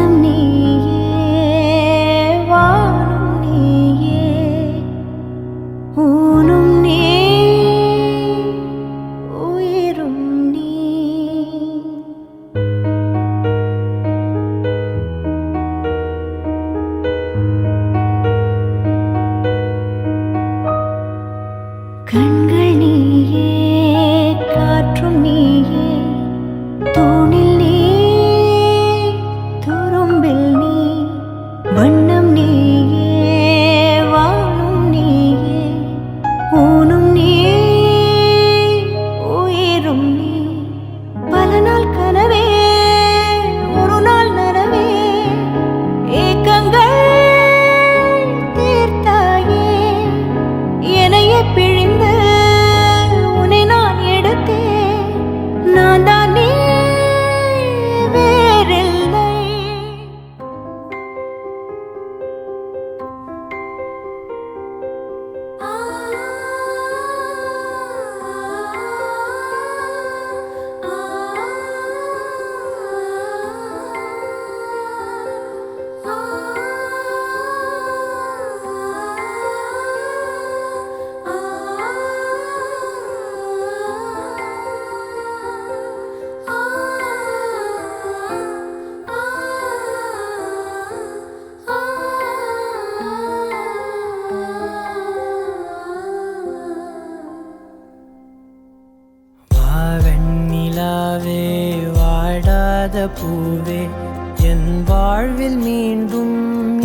மனம் நீயே வாழும் நீயே ஊனும் நீ உயிரும் நீ கண்கள் நீயே காற்றும் நீயே தூணில் நீ துரும்பில் நீ வண்ணம் நீயே வாழும் நீயே ஊனும் நீ உயிரும் நீ பல நாள் கனவே ஒரு நாள் நனவே ஏக்கங்கள் தீர்த்தாயே என்னையே பிழிந்து உன்னை நான் எடுத்தேன் நான் தான் நீ வேறில்லை வெண்ணிலாவே வாடாத பூவே என் வாழ்வில் மீண்டும்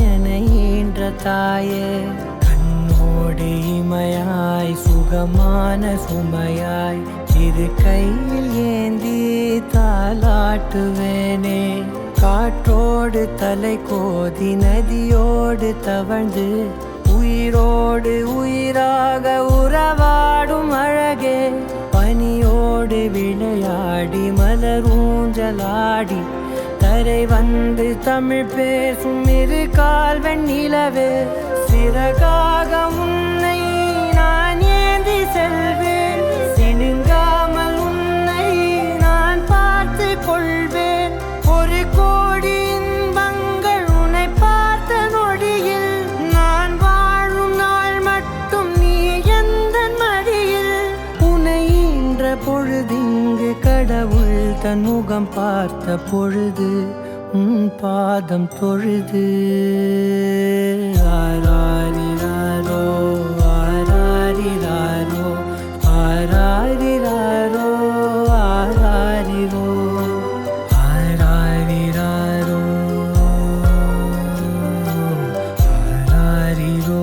என ஈன்ற தாயே கண்ணோடு இமையாய் சுகமான சுமையாய் இரு கையில் ஏந்தி தாலாட்டுவேனே காற்றோடு தலை கோதி நதியோடு தவழ்ந்து உயிரோடு உயிராக உறவாடும் அழகே பனியோடு விளையாடி மலரூஞ்சலாடி தரை வந்து தமிழ் பேசும் இரு கால் வெண்ணிலவே சிறகாக உன்னை நான் ஏந்தி செல்வேன் சினுங்காமல் உன்னை நான் பார்த்து கொள்வேன் ஒரு கோடி இன்பங்கள் உன்னை பார்த்த நொடியில் நான் வாழும் நாள் மட்டும் நீ எந்த மடியில் உன்னை ஈன்ற பொழுதிங்கு கடவுள் தன் முகம் பார்த்த பொழுது உன் பாதம் தொழுது ஆராரிராரோ ஆராரிராரோ ஆராரிராரோ ஆராரிரோ ஆராரிராரோ ஆராரிரோ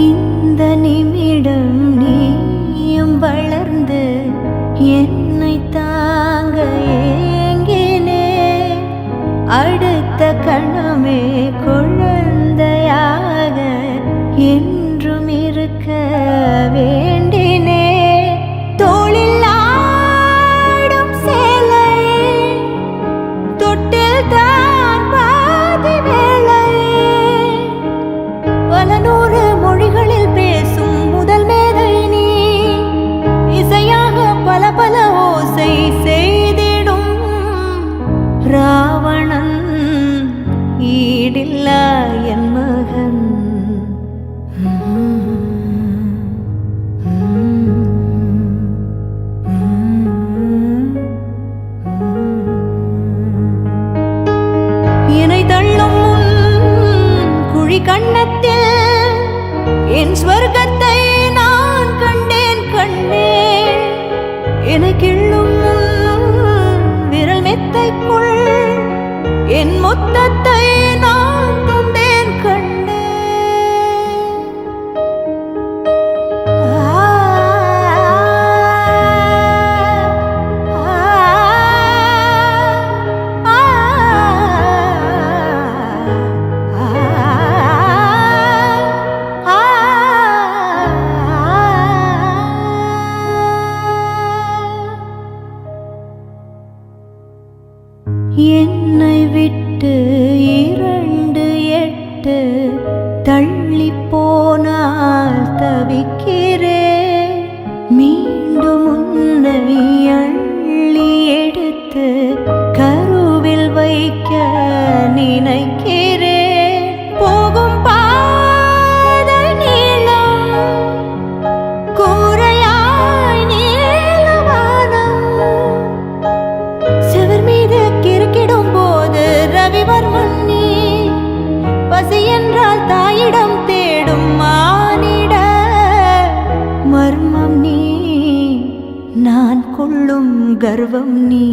இந்த நிமிடம் நீயும் வளர்ந்து என்னை தாங்க ஏங்கினே அடுத்த கணமே குழந்தையாக என்றும் இருக்க வேண்டினே தோளில் ஆடும் சேலை தொட்டில் தான் பாதி வேளை பல நூறு மொழிகளில் பேசும் முதல் மேதை நீ இசையாக பல பல ஓசை செய்திடும் ராவணன் ஈடில்லா என் மகன் என்னை தள்ளும் பசி என்றால் தாயிடம் தேடும் மானிட மர்மம் நீ, நான் கொள்ளும் கர்வம் நீ.